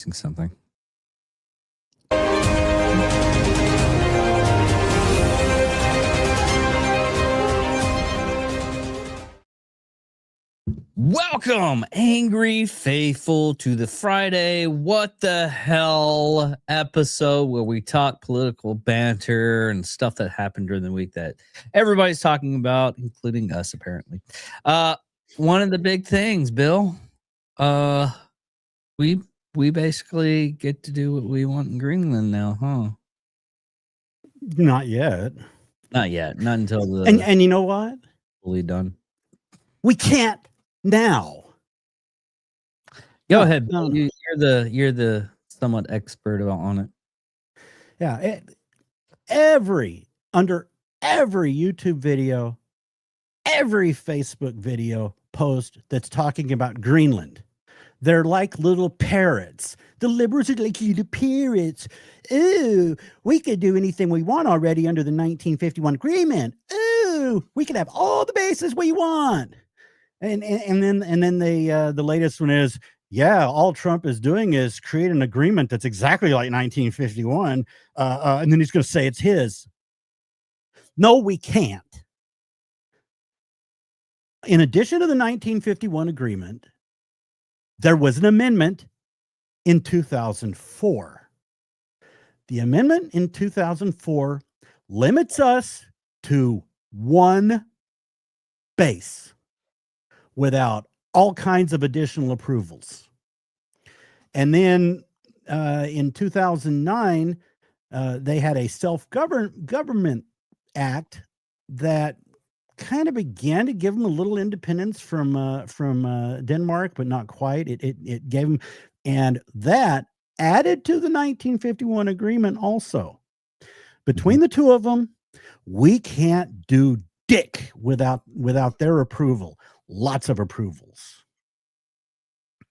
Something. Welcome, Angry Faithful, to the Friday What the Hell episode where we talk political banter and stuff that happened during the week that everybody's talking about, including us, apparently. One of the big things, Bill, we basically get to do what we want in Greenland now, huh? Not yet. Not yet. Not until the and you know what? fully done. We can't now. Go ahead. No. You're the somewhat expert on it. Yeah. Under every YouTube video, every Facebook video post that's talking about Greenland, they're like little parrots. The liberals are like little parrots. Ooh, we could do anything we want already under the 1951 agreement. Ooh, we can have all the bases we want. And then the latest one is, yeah, all Trump is doing is create an agreement that's exactly like 1951, and then he's going to say it's his. No, we can't. In addition to the 1951 agreement, there was an amendment in 2004. The amendment in 2004 limits us to one base without all kinds of additional approvals. And then in 2009, they had a self-government act that kind of began to give them a little independence from Denmark, but not quite. It gave them, and that added to the 1951 agreement also. Between the two of them, we can't do dick without their approval. Lots of approvals.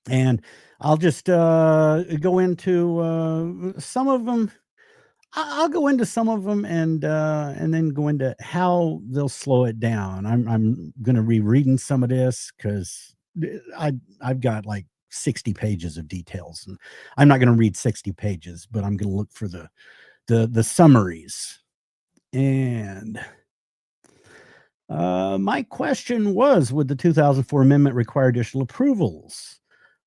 And I'll just go into some of them. I'll go into some of them and then go into how they'll slow it down. I'm going to be reading some of this because I've got like 60 pages of details, and I'm not going to read 60 pages, but I'm going to look for the summaries. And my question was, would the 2004 amendment require additional approvals?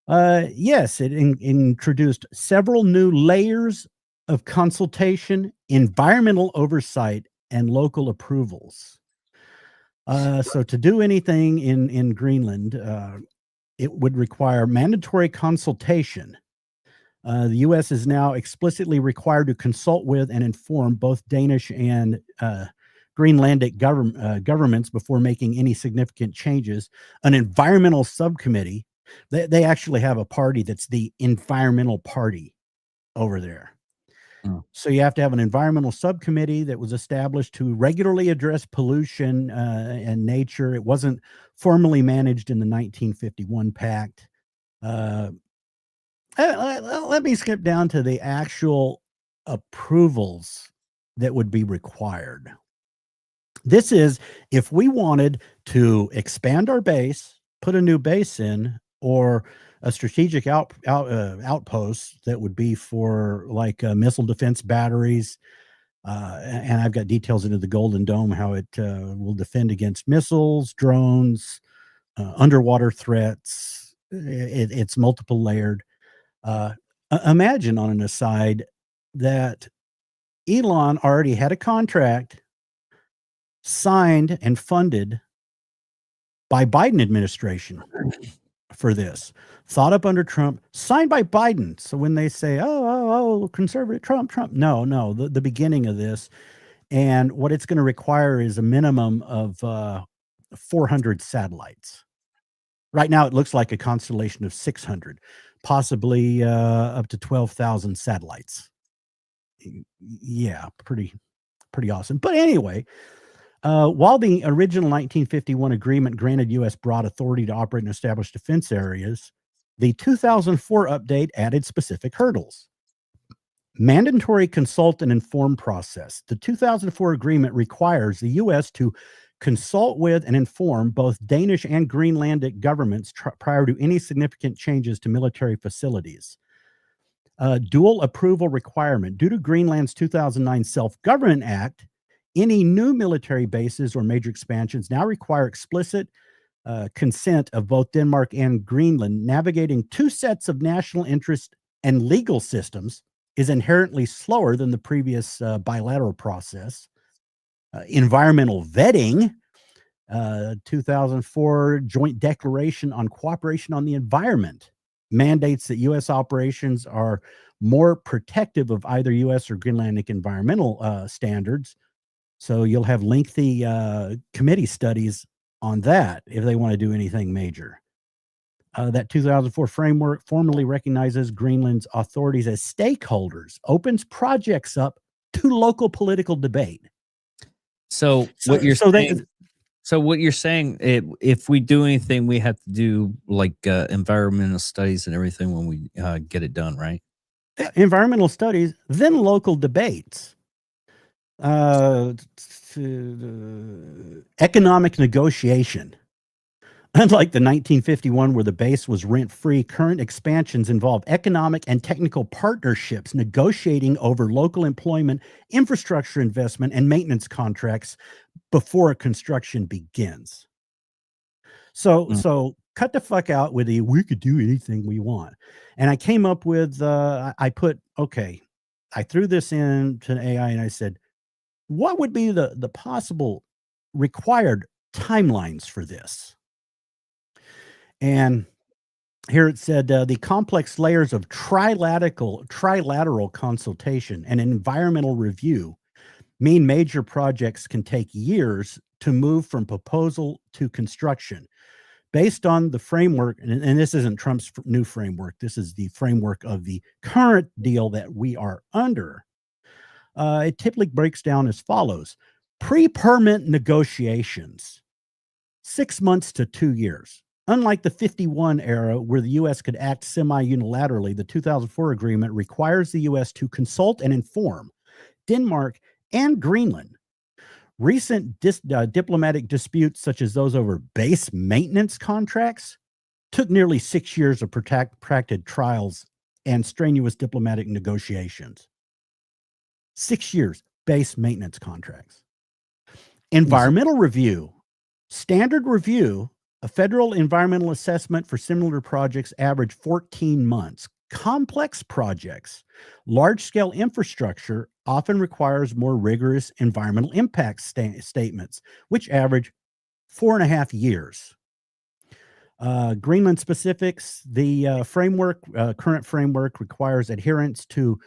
Yes, it introduced several new layers of consultation, environmental oversight, and local approvals. So to do anything in Greenland, it would require mandatory consultation. The U.S. is now explicitly required to consult with and inform both Danish and Greenlandic governments before making any significant changes. An environmental subcommittee, they actually have a party that's the environmental party over there. Oh. So you have to have an environmental subcommittee that was established to regularly address pollution and nature. It wasn't formally managed in the 1951 pact. Let me skip down to the actual approvals that would be required. This is if we wanted to expand our base, put a new base in, or a strategic outpost that would be for like missile defense batteries. And I've got details into the Golden Dome, how it will defend against missiles, drones, underwater threats. It's multiple layered. Imagine, on an aside, that Elon already had a contract signed and funded by Biden administration for this, thought up under Trump, signed by Biden. So when they say, oh, conservative Trump, no, the beginning of this, and what it's going to require is a minimum of 400 satellites. Right now, it looks like a constellation of 600, possibly up to 12,000 satellites. Yeah, pretty awesome. But anyway, while the original 1951 agreement granted U.S. broad authority to operate and establish defense areas, the 2004 update added specific hurdles. Mandatory consult and inform process. The 2004 agreement requires the U.S. to consult with and inform both Danish and Greenlandic governments prior to any significant changes to military facilities. dual approval requirement. Due to Greenland's 2009 Self-Government Act, any new military bases or major expansions now require explicit consent of both Denmark and Greenland. Navigating two sets of national interest and legal systems is inherently slower than the previous bilateral process. Environmental vetting, 2004 Joint Declaration on Cooperation on the Environment mandates that U.S. operations are more protective of either U.S. or Greenlandic environmental standards. So you'll have lengthy committee studies on that if they want to do anything major. That 2004 framework formally recognizes Greenland's authorities as stakeholders, opens projects up to local political debate. So what you're saying, if we do anything, we have to do like environmental studies and everything when we get it done, right? Environmental studies, then local debates. Economic negotiation. Unlike the 1951, where the base was rent-free, current expansions involve economic and technical partnerships negotiating over local employment, infrastructure investment, and maintenance contracts before a construction begins. So cut the fuck out with we could do anything we want. And I came up with, I threw this into an AI and I said, what would be the possible required timelines for this? And here it said, the complex layers of trilateral consultation and environmental review mean major projects can take years to move from proposal to construction. Based on the framework, and this isn't Trump's new framework, this is the framework of the current deal that we are under. It typically breaks down as follows. Pre-permit negotiations, 6 months to 2 years. Unlike the 51 era, where the U.S. could act semi-unilaterally, the 2004 agreement requires the U.S. to consult and inform Denmark and Greenland. Recent diplomatic disputes, such as those over base maintenance contracts, took nearly 6 years of protracted trials and strenuous diplomatic negotiations. 6 years, base maintenance contracts. Environmental review, standard review, a federal environmental assessment for similar projects average 14 months. Complex projects, large-scale infrastructure often requires more rigorous environmental impact statements, which average 4.5 years. Greenland specifics, the current framework requires adherence to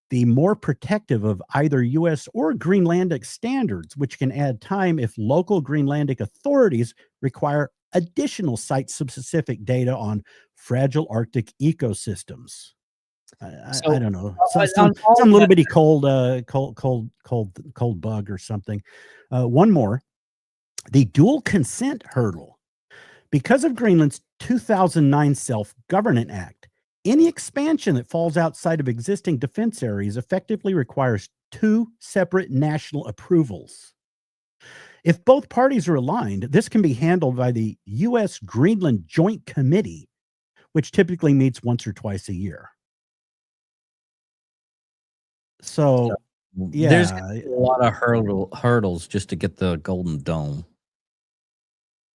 the more protective of either U.S. or Greenlandic standards, which can add time if local Greenlandic authorities require additional site-specific data on fragile Arctic ecosystems. I don't know, some little bitty cold bug or something. One more, the dual consent hurdle. Because of Greenland's 2009 Self-Government Act, any expansion that falls outside of existing defense areas effectively requires two separate national approvals. If both parties are aligned, this can be handled by the U.S. Greenland Joint Committee, which typically meets once or twice a year. So, yeah, there's a lot of hurdles just to get the Golden Dome.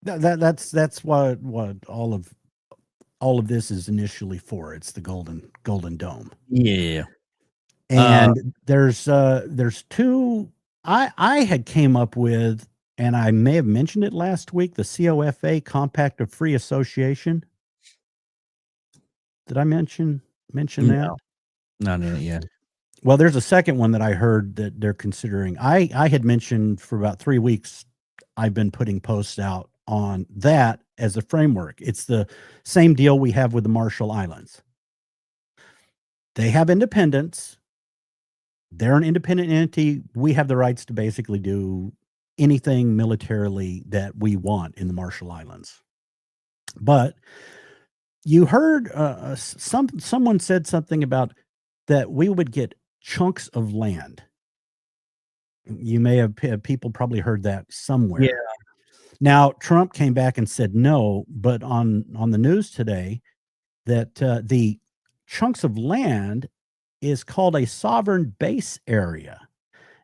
That's what all of this is initially for. It's the Golden Dome. Yeah, and there's two I had came up with. And I may have mentioned it last week, the COFA, Compact of Free Association. Did I mention that? Not in it yet. Well, there's a second one that I heard that they're considering. I had mentioned for about 3 weeks, I've been putting posts out on that as a framework. It's the same deal we have with the Marshall Islands. They have independence. They're an independent entity. We have the rights to basically do anything militarily that we want in the Marshall Islands. But you heard someone said something about that we would get chunks of land. You may have people probably heard that somewhere. Yeah. Now, Trump came back and said no, but on the news today that the chunks of land is called a sovereign base area.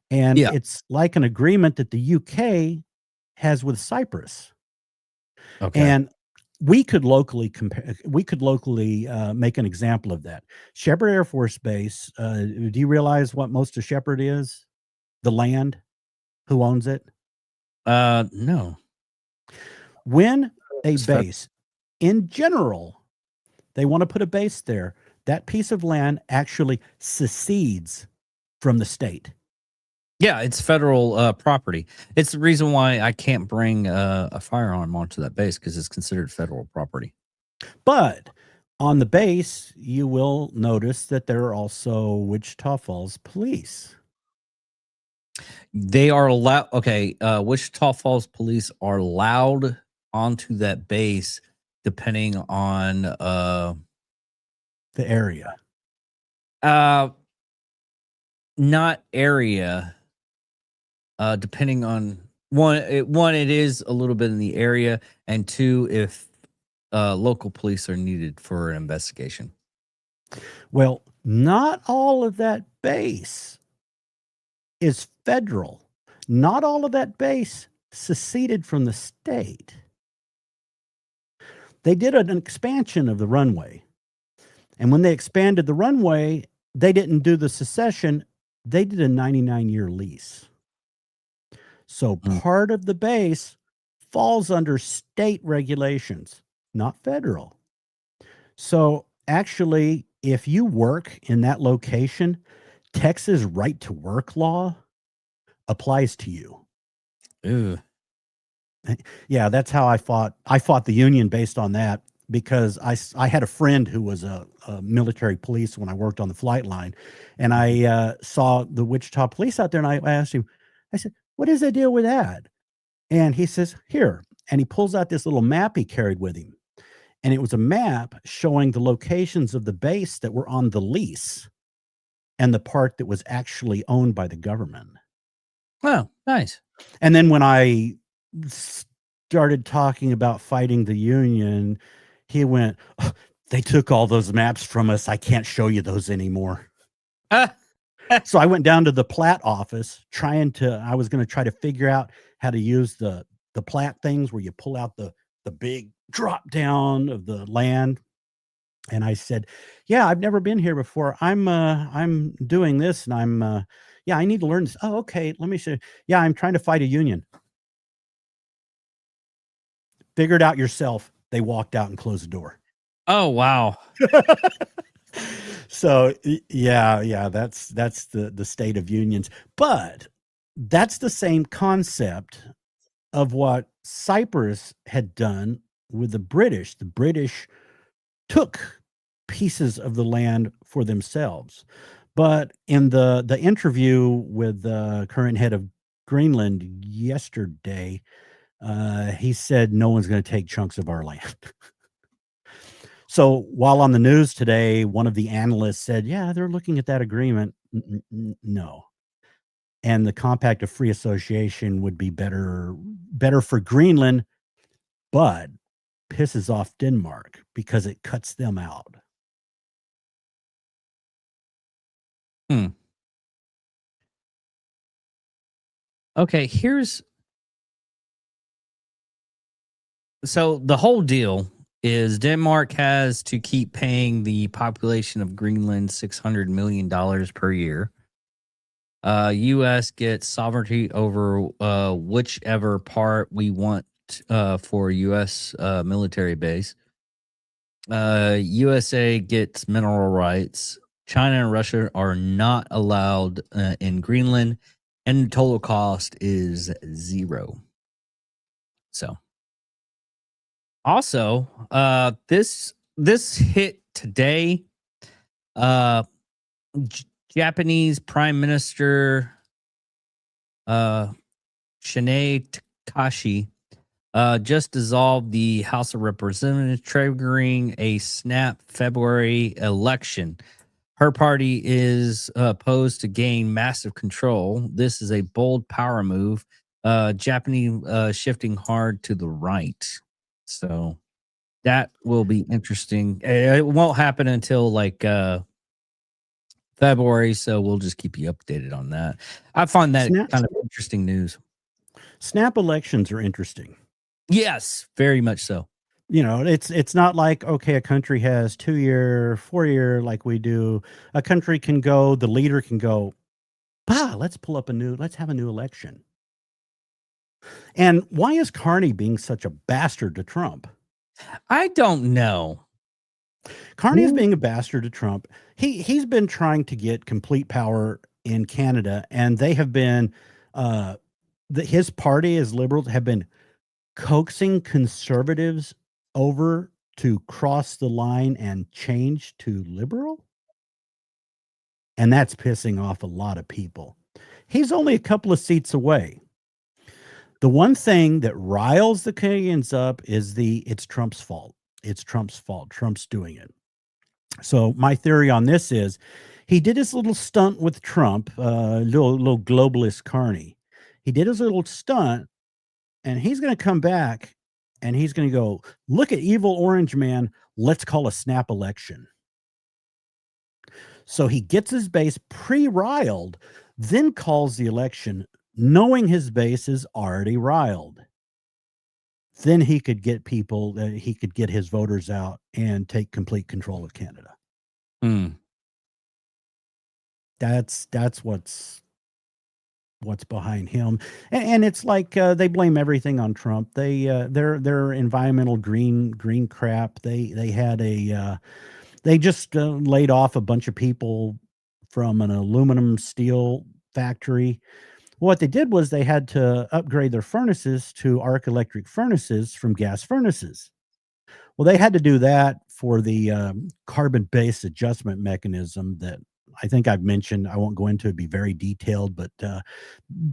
And Yeah. it's like an agreement that the UK has with Cyprus. Okay. And we could locally make an example of that. Shepherd Air Force Base, do you realize what most of Shepherd is? The land? Who owns it? No. When a It's fed- base, in general, they want to put a base there, that piece of land actually secedes from the state. yeah, it's federal property. It's the reason why I can't bring a firearm onto that base because it's considered federal property. But on the base, you will notice that there are also Wichita Falls police. They are allowed. Okay, Wichita Falls police are allowed onto that base, depending on The area. uh not area, depending on one it is a little bit in the area, and two if local police are needed for an investigation. Well, not all of that base is federal. Not all of that base seceded from the state. They did an expansion of the runway. And when they expanded the runway, they didn't do the secession, they did a 99-year lease. So Mm. part of the base falls under state regulations, not federal. So actually, if you work in that location, Texas right to work law applies to you. Ew. Yeah, that's how I fought. I fought the union based on that because I had a friend who was a military police when I worked on the flight line, and I saw the Wichita police out there, and I asked him, I said, "What is the deal with that?" And he says, "Here," and he pulls out this little map he carried with him, and it was a map showing the locations of the base that were on the lease and the part that was actually owned by the government. Oh, nice. And then when I started talking about fighting the union, he went, "Oh, they took all those maps from us. I can't show you those anymore." Ah, So I went down to the plat office I was going to try to figure out how to use the plat things where you pull out the big drop down of the land. And I said, "Yeah, I've never been here before. I'm doing this and yeah, I need to learn this." "Oh, okay. Let me see." "Yeah, I'm trying to fight a union." "Figure it out yourself." They walked out and closed the door. oh wow. So yeah, that's the state of unions. But that's the same concept of what Cyprus had done with the British. The British took pieces of the land for themselves. But in the interview with the current head of Greenland yesterday, he said no one's going to take chunks of our land. So while on the news today, one of the analysts said, "Yeah, they're looking at that agreement." No. And the compact of free association would be better for Greenland, but pisses off Denmark because it cuts them out. Hmm. Okay, so the whole deal is Denmark has to keep paying the population of Greenland $600 million per year. U.S. gets sovereignty over whichever part we want for U.S. Military base. USA gets mineral rights. China and Russia are not allowed in Greenland, and the total cost is zero. So, also, this hit today. Uh, Japanese Prime Minister Shinei Takashi just dissolved the House of Representatives, triggering a snap February election. Her party is posed to gain massive control. This is a bold power move. Japanese shifting hard to the right. So that will be interesting. It won't happen until like February, so we'll just keep you updated on that. I find that Snap, kind of interesting news. snap elections are interesting. Yes, very much so. You know, it's not like, okay, a country has 2-year, 4-year like we do. A country can go, the leader can go, let's have a new election. And why is Carney being such a bastard to Trump? I don't know. Carney is being a bastard to Trump. He's been trying to get complete power in Canada, and they have been his party, as liberals, have been coaxing conservatives over to cross the line and change to liberal. And that's pissing off a lot of people. He's only a couple of seats away. The one thing that riles the Canadians up is it's Trump's fault. It's Trump's fault. Trump's doing it. So my theory on this is he did his little stunt with Trump, little globalist Carney. He did his little stunt, and he's going to come back and he's going to go, look at evil orange man. Let's call a snap election. So he gets his base pre-riled, then calls the election, knowing his base is already riled. Then he could get people, he could get his voters out and take complete control of Canada. That's what's behind him. And it's like they blame everything on Trump. Their environmental green crap. They had they just laid off a bunch of people from an aluminum steel factory. What they did was they had to upgrade their furnaces to arc electric furnaces from gas furnaces. Well, they had to do that for the carbon-based adjustment mechanism that I think I've mentioned. I won't go into it, be very detailed, but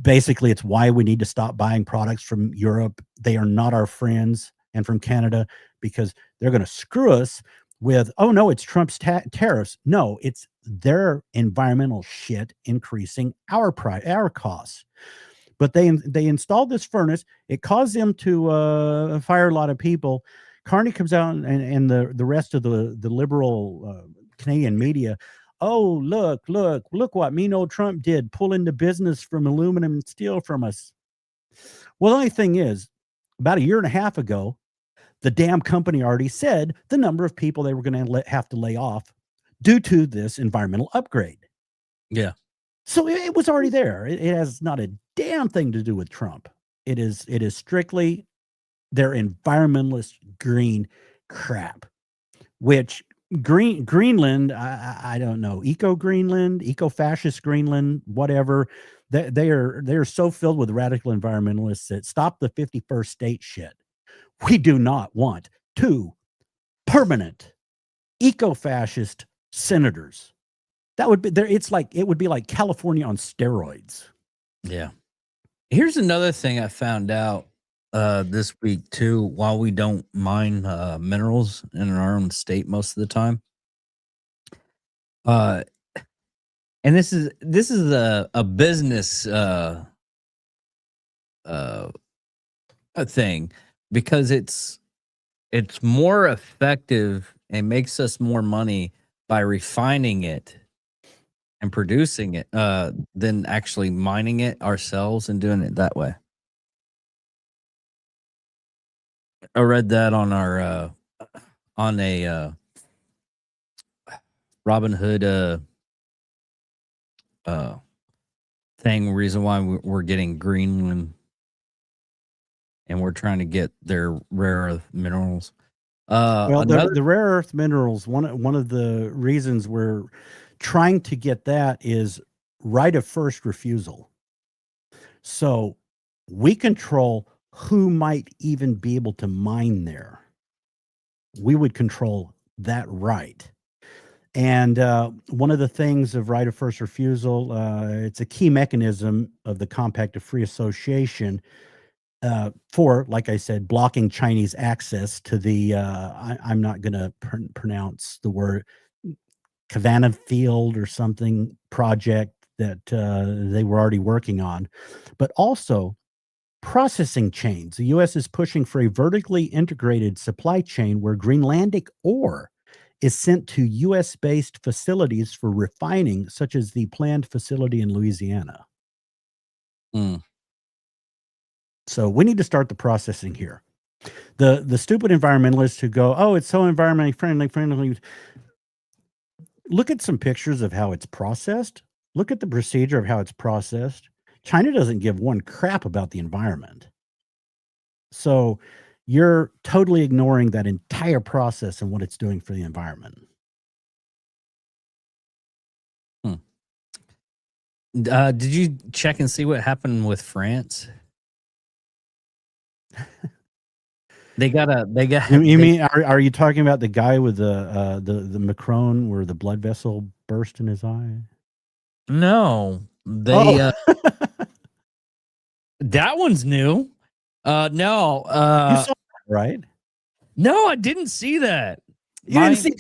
basically it's why we need to stop buying products from Europe. They are not our friends, and from Canada, because they're going to screw us with, oh no, it's Trump's tariffs. No, it's their environmental shit increasing our costs. But they installed this furnace. It caused them to fire a lot of people. Carney comes out and the rest of the liberal Canadian media, oh, look what mean old Trump did, pull into business from aluminum and steel from us. Well, the only thing is, about a year and a half ago, the damn company already said the number of people they were going to have to lay off due to this environmental upgrade. Yeah. So it was already there. It has not a damn thing to do with Trump. It is strictly their environmentalist green crap, which Greenland, I don't know, Greenland, eco-fascist Greenland, whatever. They are so filled with radical environmentalists that stop the 51st state shit. We do not want 2 permanent eco-fascist senators. That would be there. It would be like California on steroids. Yeah. Here's another thing I found out this week too. While we don't mine minerals in our own state most of the time, and this is a business a thing, because it's more effective and makes us more money by refining it and producing it than actually mining it ourselves and doing it that way. I read that on our on a Robinhood thing. Reason why we're getting Greenland and we're trying to get their rare earth minerals. Well, the rare earth minerals, one of the reasons we're trying to get that is right of first refusal. So we control who might even be able to mine there. We would control that right. And one of the things of right of first refusal, it's a key mechanism of the Compact of Free Association for, like I said, blocking Chinese access to the, I'm not going to pronounce the word, Havana Field or something project that they were already working on, but also processing chains. The U.S. is pushing for a vertically integrated supply chain where Greenlandic ore is sent to U.S.-based facilities for refining, such as the planned facility in Louisiana. Mm. So we need to start the processing here. The stupid environmentalists who go, oh, it's so environmentally friendly. Look at some pictures of how it's processed. Look at the procedure of how it's processed. China doesn't give one crap about the environment. So you're totally ignoring that entire process and what it's doing for the environment. Did you check and see what happened with France? They got. You mean are you talking about the guy with the Macron where the blood vessel burst in his eye? No, they. Oh. That one's new. No. You saw that, right? No, I didn't see that. You didn't see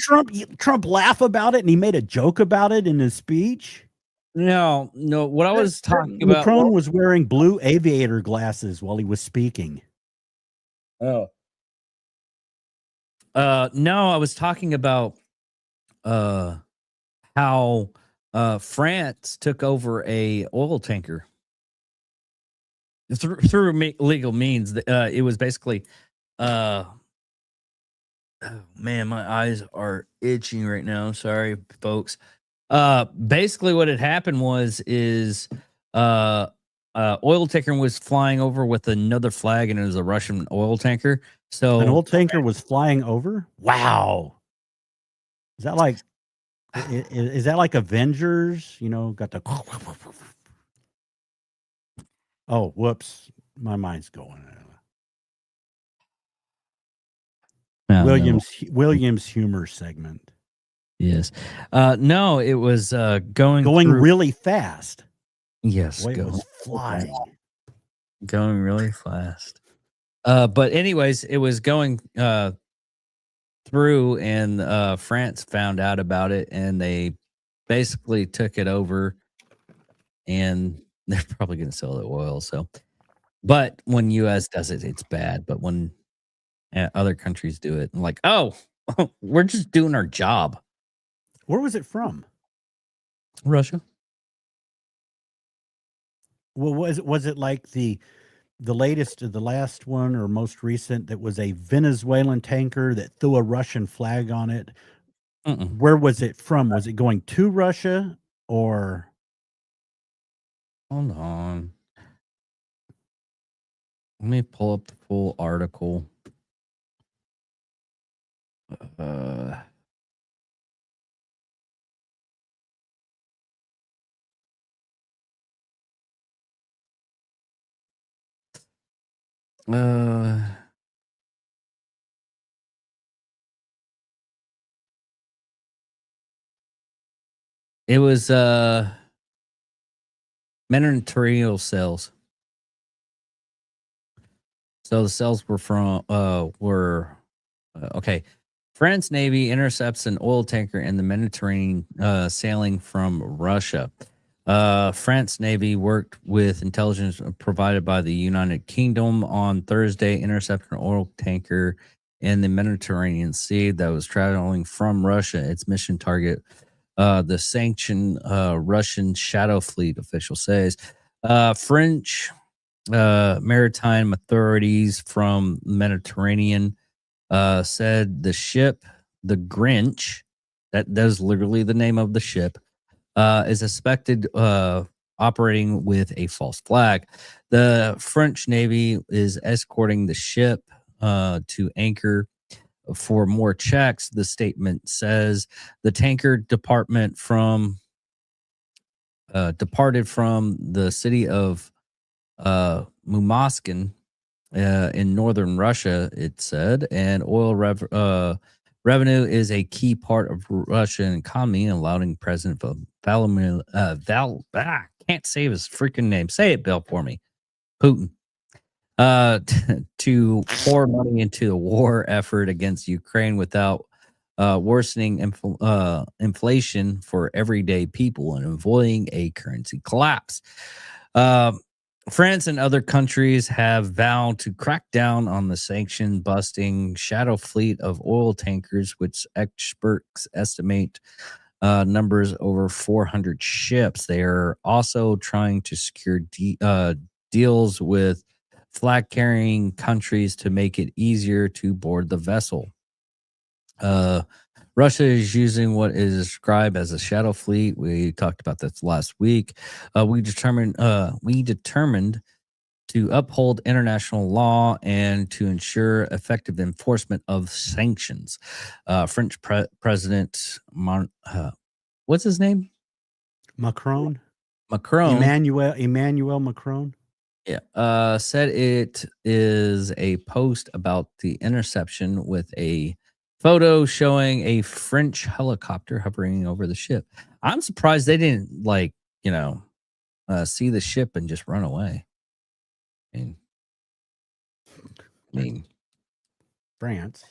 Trump laugh about it, and he made a joke about it in his speech? No. What I was talking about, Macron was wearing blue aviator glasses while he was speaking. Oh. No, I was talking about how France took over a oil tanker through legal means. It was basically oh man, my eyes are itching right now. Sorry, folks. Basically what had happened is oil tanker was flying over with another flag, and it was a Russian oil tanker. So an oil tanker was flying over? Wow. Is that like is that like Avengers? You know, got the oh, whoops. My mind's going. Williams humor segment. Yes. No, it was going through, really fast. Yes, it was flying. Going really fast. But anyways, it was going through, and France found out about it, and they basically took it over, and they're probably going to sell the oil. So, but when U.S. does it, it's bad. But when other countries do it, like, oh, we're just doing our job. Where was it from? Russia. Well, was it like the latest, the last one, or most recent that was a Venezuelan tanker that threw a Russian flag on it? Where was it from? Was it going to Russia or? Hold on. Let me pull up the full article. It was Mediterranean cells. So the cells were from okay. France Navy intercepts an oil tanker in the Mediterranean sailing from Russia. France Navy worked with intelligence provided by the United Kingdom on Thursday, intercepting an oil tanker in the Mediterranean Sea that was traveling from Russia. Its mission target, the sanctioned Russian Shadow Fleet, official says. French maritime authorities from Mediterranean said the ship, the Grinch, that is literally the name of the ship, is suspected operating with a false flag. The French Navy is escorting the ship to anchor for more checks. The statement says the tanker departed from the city of Murmansk in northern Russia, it said, and oil revenue is a key part of Russian economy, allowing President Vladimir can't say his freaking name. Say it, Bill, for me. Putin. To pour money into the war effort against Ukraine without worsening inflation for everyday people and avoiding a currency collapse. France and other countries have vowed to crack down on the sanction busting shadow fleet of oil tankers, which experts estimate numbers over 400 ships. They are also trying to secure deals with flag carrying countries to make it easier to board the vessel. Russia is using what is described as a shadow fleet. We talked about this last week. We determined to uphold international law and to ensure effective enforcement of sanctions. French President what's his name? Macron. Macron. Emmanuel Macron. Yeah. Said it is a post about the interception with a photo showing a French helicopter hovering over the ship. I'm surprised they didn't see the ship and just run away. I mean, France.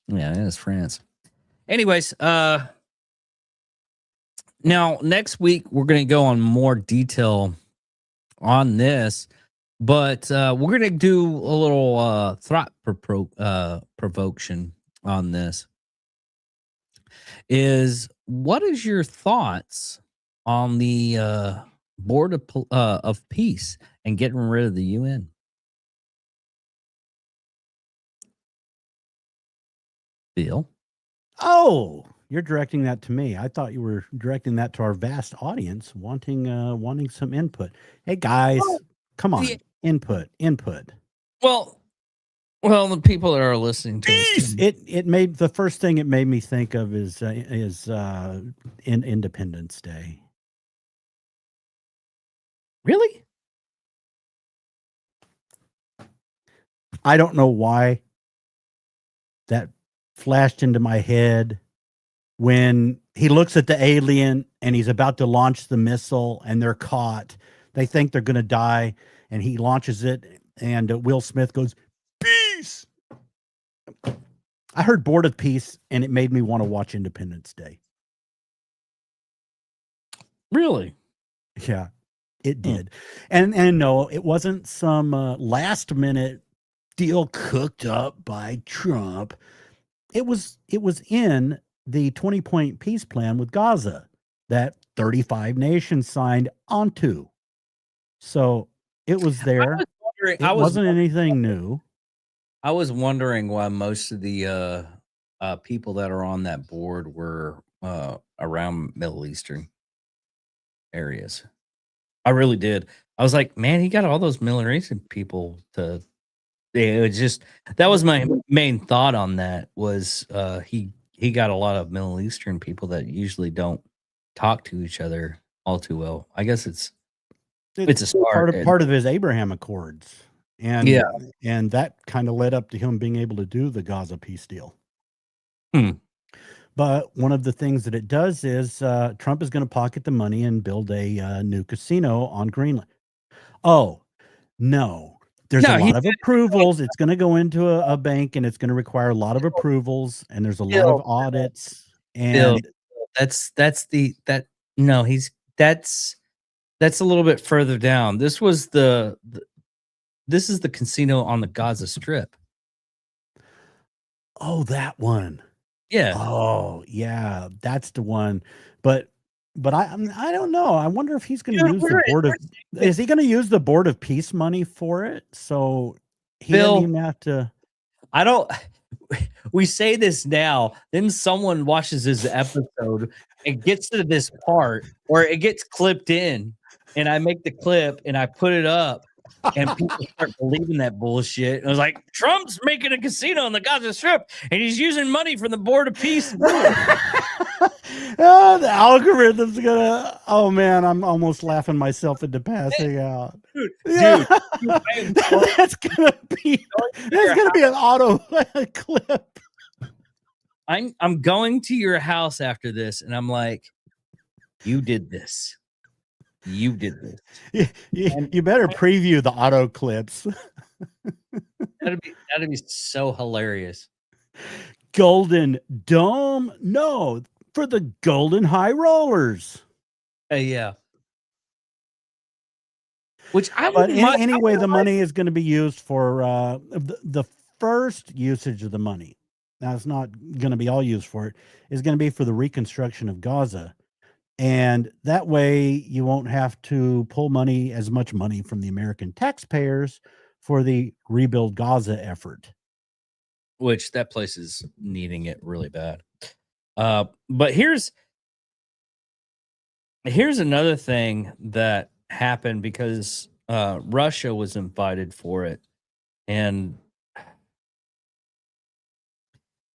Yeah, it is France. Anyways, now next week we're going to go on more detail on this, but we're going to do a little thought provocation on this. What is your thoughts on the board of peace and getting rid of the UN? Bill? Oh, you're directing that to me. I thought you were directing that to our vast audience, wanting some input. Hey guys, come on, input. Well, the people that are listening to us, it made the first thing it made me think of is Independence Day. Really? I don't know why that flashed into my head when he looks at the alien and he's about to launch the missile and they're caught. They think they're going to die and he launches it and Will Smith goes, "Peace." I heard Board of Peace and it made me want to watch Independence Day. Really? Yeah, it did. And no, it wasn't some last minute deal cooked up by Trump. It was in the 20-point peace plan with Gaza that 35 nations signed onto. So it was there. It wasn't anything new. I was wondering why most of the people that are on that board were around Middle Eastern areas. I really did. I was like, man, he got all those Middle Eastern people to. It was just that was my main thought on that was he got a lot of Middle Eastern people that usually don't talk to each other all too well. I guess it's a start. Part of his Abraham Accords. And that kind of led up to him being able to do the Gaza peace deal. But one of the things that it does is Trump is going to pocket the money and build a new casino on Greenland. Oh, no. There's a lot of approvals. It's going to go into a bank and it's going to require a lot of approvals and there's a lot of audits. And that's a little bit further down. This is the casino on the Gaza Strip. Oh, that one. Yeah. Oh, yeah, that's the one. But I don't know. I wonder if he's going to use the board of. Is he going to use the Board of Peace money for it? So he doesn't even have to. I don't. We say this now. Then someone watches this episode and gets to this part, or it gets clipped in, and I make the clip and I put it up. And people start believing that bullshit. It was like, Trump's making a casino on the Gaza Strip and he's using money from the Board of Peace. The algorithm's gonna. Oh man, I'm almost laughing myself into passing out. Dude, that's gonna be an auto clip. I'm going to your house after this, and I'm like, you did this. You did this. You better preview the auto clips. That'd be so hilarious. Golden Dome? No, for the Golden High Rollers. Yeah. Which I But wouldn't mind. anyway, the money is going to be used for the first usage of the money. Now, it's not going to be all used for it. It's going to be for the reconstruction of Gaza. And that way you won't have to pull as much money from the American taxpayers for the rebuild Gaza effort. Which that place is needing it really bad. But here's another thing that happened because Russia was invited for it, and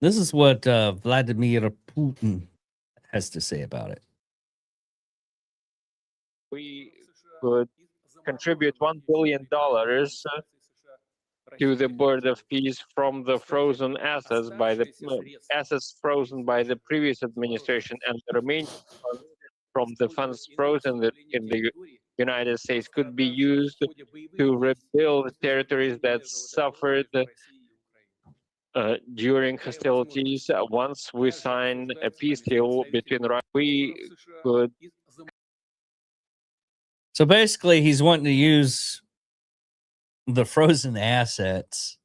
this is what Vladimir Putin has to say about it. We could contribute $1 billion to the Board of Peace from the frozen assets assets frozen by the previous administration, and the remaining funds from the funds frozen in the United States could be used to rebuild territories that suffered during hostilities. Once we sign a peace deal between Russia, we could. So basically, he's wanting to use the frozen assets,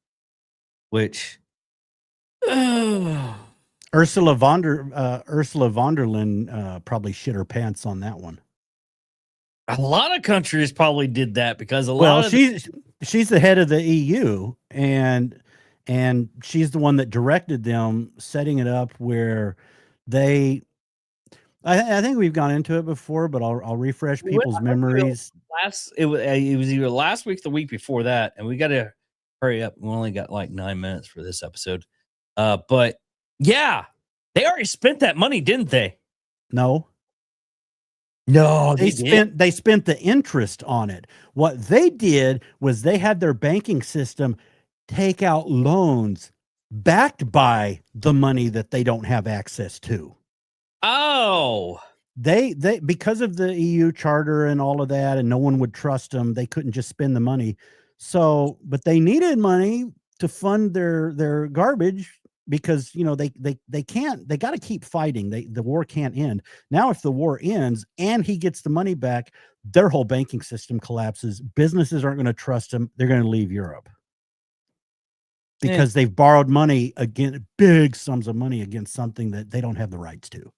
which Ursula von der Leyen probably shit her pants on that one. a lot of countries probably did that because a lot of she's the head of the EU, and she's the one that directed them setting it up where they. I think we've gone into it before, but I'll refresh people's memories. It was either last week, or the week before that, and we got to hurry up. We only got like 9 minutes for this episode. But yeah, they already spent that money, didn't they? No, they spent the interest on it. What they did was they had their banking system take out loans backed by the money that they don't have access to. Oh, they because of the EU charter and all of that, and no one would trust them, they couldn't just spend the money. So, but they needed money to fund their garbage because they can't, they got to keep fighting. The war can't end. Now, if the war ends and he gets the money back, their whole banking system collapses. Businesses aren't going to trust him. They're going to leave Europe because they've borrowed money again, big sums of money against something that they don't have the rights to.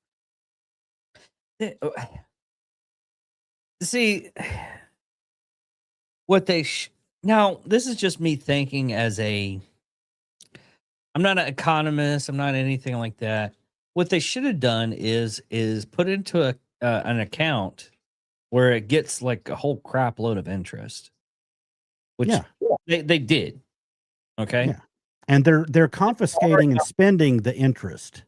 See, what they now, this is just me thinking as I'm not an economist, I'm not anything like that. What they should have done is put into an account where it gets like a whole crap load of interest, which they did. Okay. Yeah. And they're confiscating and spending the interest.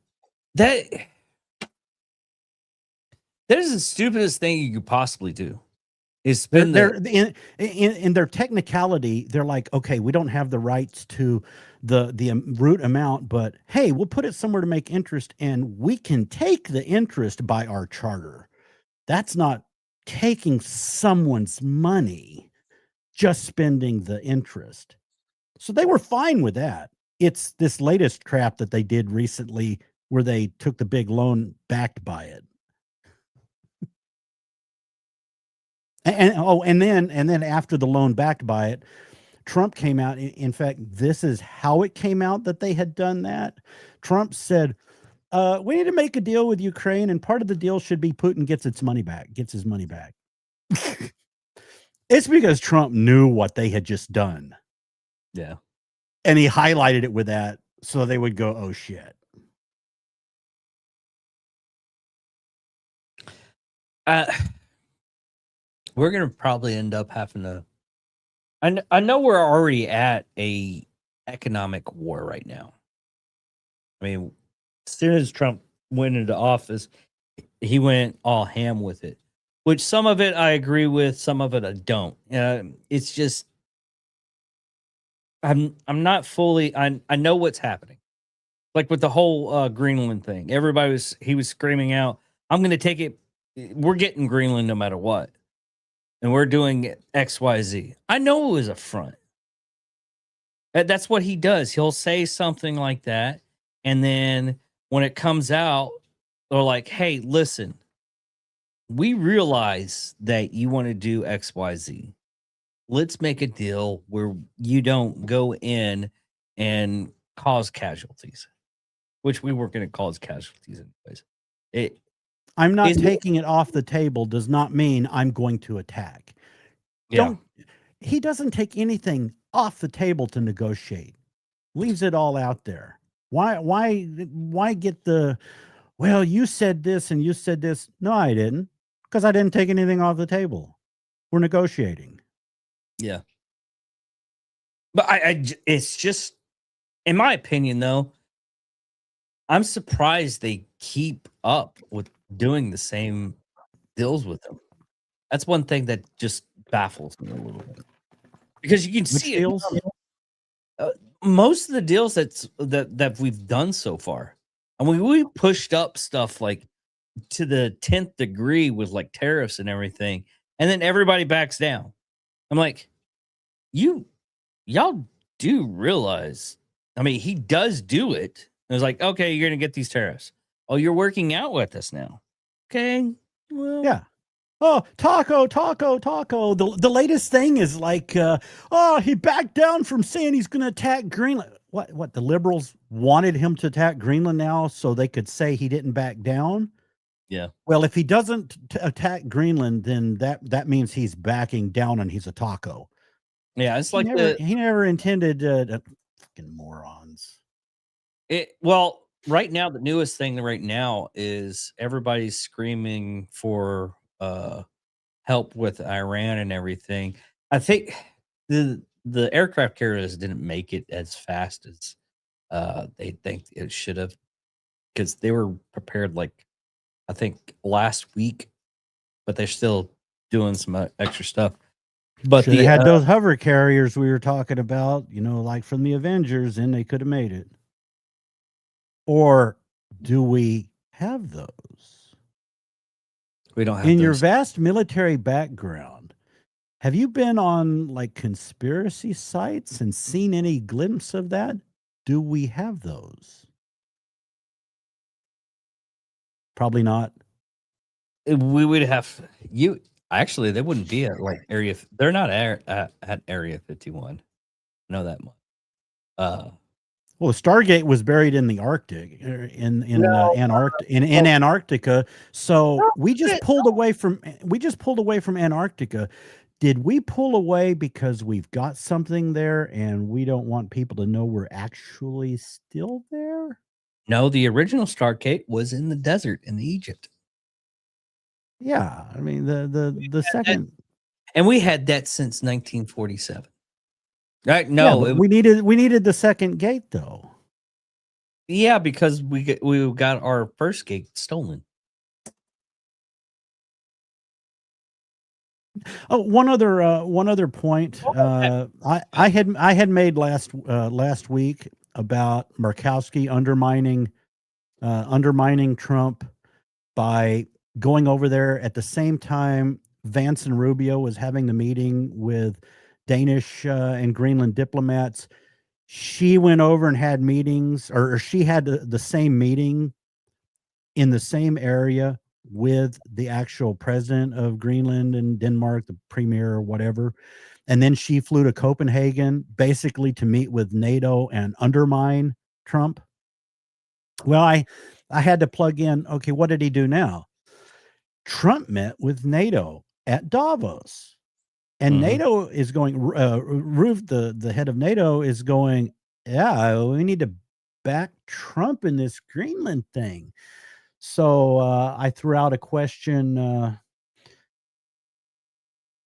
That is the stupidest thing you could possibly do. Is spend in their technicality, they're like, okay, we don't have the rights to the root amount, but hey, we'll put it somewhere to make interest, and we can take the interest by our charter. That's not taking someone's money, just spending the interest. So they were fine with that. It's this latest crap that they did recently where they took the big loan backed by it. And then after the loan backed by it, Trump came out. In fact, this is how it came out that they had done that. Trump said, we need to make a deal with Ukraine, and part of the deal should be Putin gets his money back. It's because Trump knew what they had just done. Yeah. And he highlighted it with that so they would go, oh, shit. We're going to probably end up having to. I know we're already at a economic war right now. I mean, as soon as Trump went into office, he went all ham with it, which some of it I agree with, some of it I don't. It's just I'm not fully. I know what's happening, like with the whole Greenland thing. He was screaming out, "I'm going to take it. We're getting Greenland no matter what." And we're doing XYZ. I know it was a front. That's what he does. He'll say something like that. And then when it comes out, they're like, hey, listen, we realize that you want to do XYZ. let's make a deal where you don't go in and cause casualties, which we weren't going to cause casualties anyways. I'm not Is it- taking it off the table does not mean I'm going to attack. Yeah. He doesn't take anything off the table to negotiate. Leaves it all out there. Why get the, well, you said this and you said this. No, I didn't, because I didn't take anything off the table. We're negotiating. Yeah. But it's just, in my opinion, though, I'm surprised they keep up with doing the same deals with them. That's one thing that just baffles me a little bit, because you can Which see deals? most of the deals that we've done so far. And we pushed up stuff like to the 10th degree with like tariffs and everything, and then everybody backs down. I'm like, y'all do realize, I mean, he does do it. It was like, okay, you're gonna get these tariffs. Oh, you're working out with us now. Okay. Well, Yeah. Oh, taco. The latest thing is like, oh, he backed down from saying he's going to attack Greenland. What? The liberals wanted him to attack Greenland now so they could say he didn't back down? Yeah. Well, if he doesn't attack Greenland, then that means he's backing down and he's a taco. Yeah, it's He like he never intended fucking morons. Well, right now, the newest thing right now is everybody's screaming for help with Iran and everything. I think the aircraft carriers didn't make it as fast as they think it should have, because they were prepared like, I think, last week, but they're still doing some extra stuff. But Should have had those hover carriers we were talking about, like from the Avengers, and they could have made it. Or do we have those? we don't have In your those. vast military background, have you been on like conspiracy sites and seen any glimpse of that? Do we have those? Probably not. We would have you. Actually, they wouldn't be at like area. They're not at area 51. I know that much. Well, Stargate was buried in the Arctic, in Antarctica. So we just pulled away from Antarctica. Did we pull away because we've got something there and we don't want people to know we're actually still there? No, the original Stargate was in the desert in Egypt. Yeah, I mean the second, and we had that since 1947. Right? No, yeah, we needed the second gate though. Yeah, because we got our first gate stolen. Oh, one other point I had made last week about Murkowski undermining Trump by going over there at the same time Vance and Rubio was having the meeting with Danish and Greenland diplomats. She went over and had meetings, or she had the same meeting in the same area with the actual president of Greenland and Denmark, the premier or whatever. And then she flew to Copenhagen basically to meet with NATO and undermine Trump. Well, I had to plug in, okay, what did he do now? Trump met with NATO at Davos. And NATO is going, Ruth, the head of NATO, is going, yeah, we need to back Trump in this Greenland thing. So I threw out a question.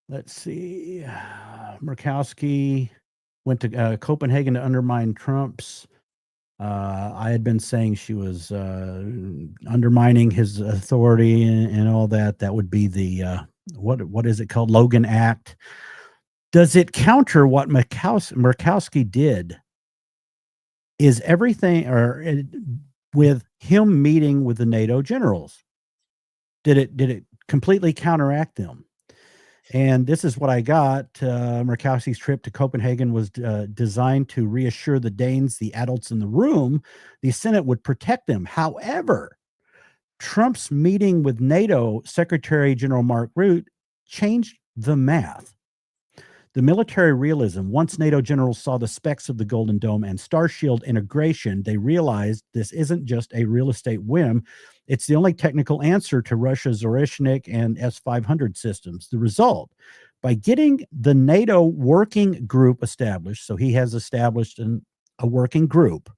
Let's see. Murkowski went to Copenhagen to undermine Trump's. I had been saying she was undermining his authority and all that. That would be the what is it called? Logan Act. Does it counter what Murkowski did? Is everything with him meeting with the NATO generals? Did it completely counteract them? And this is what I got. Murkowski's trip to Copenhagen was designed to reassure the Danes, the adults in the room, the Senate would protect them. However, Trump's meeting with NATO Secretary General Mark Rutte changed the math. The military realism. Once NATO generals saw the specs of the Golden Dome and Starshield integration, they realized this isn't just a real estate whim. It's the only technical answer to Russia's Oreshnik and S-500 systems. The result, by getting the NATO working group established, so he has established a working group,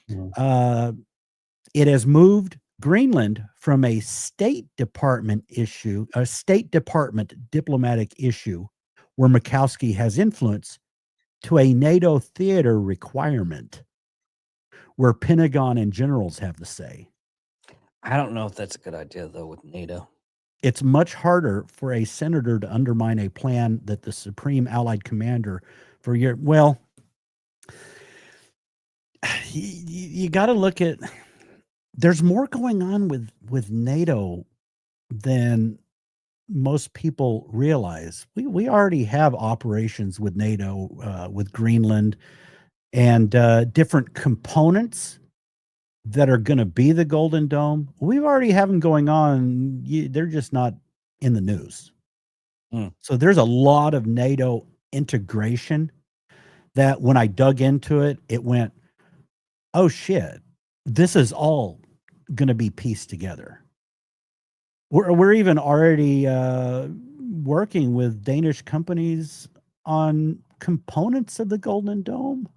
it has moved Greenland from a State Department issue, a State Department diplomatic issue where Murkowski has influence, to a NATO theater requirement where Pentagon and generals have the say. I don't know if that's a good idea, though, with NATO. It's much harder for a senator to undermine a plan that the Supreme Allied Commander for your, well, you got to look at, there's more going on with NATO than most people realize. We already have operations with NATO, with Greenland, and different components that are going to be the Golden Dome. We already have them going on. They're just not in the news. So there's a lot of NATO integration that when I dug into it, it went, oh shit, this is all going to be pieced together. We're even already working with Danish companies on components of the Golden Dome.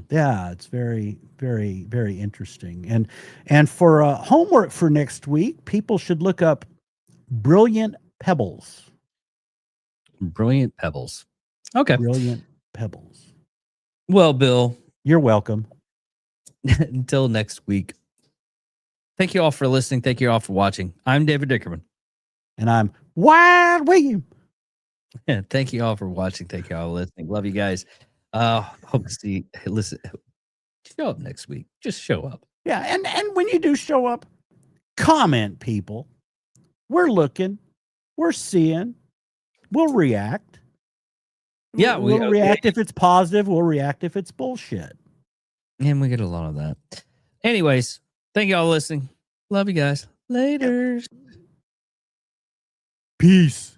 Yeah, it's very, very, very interesting. And for homework for next week, people should look up Brilliant Pebbles. Brilliant Pebbles. Okay. Brilliant Pebbles. Well, Bill, you're welcome. Until next week. Thank you all for listening. Thank you all for watching. I'm David Dickerman. And I'm Wild William. Yeah, thank you all for watching. Thank you all for listening. Love you guys. Hope to see, listen, show up next week. Just show up. Yeah, and when you do show up, comment, people. We're looking. We're seeing. We'll react. Yeah, we'll react if it's positive. We'll react if it's bullshit. And we get a lot of that. Anyways, thank you all for listening. Love you guys. Later. Peace.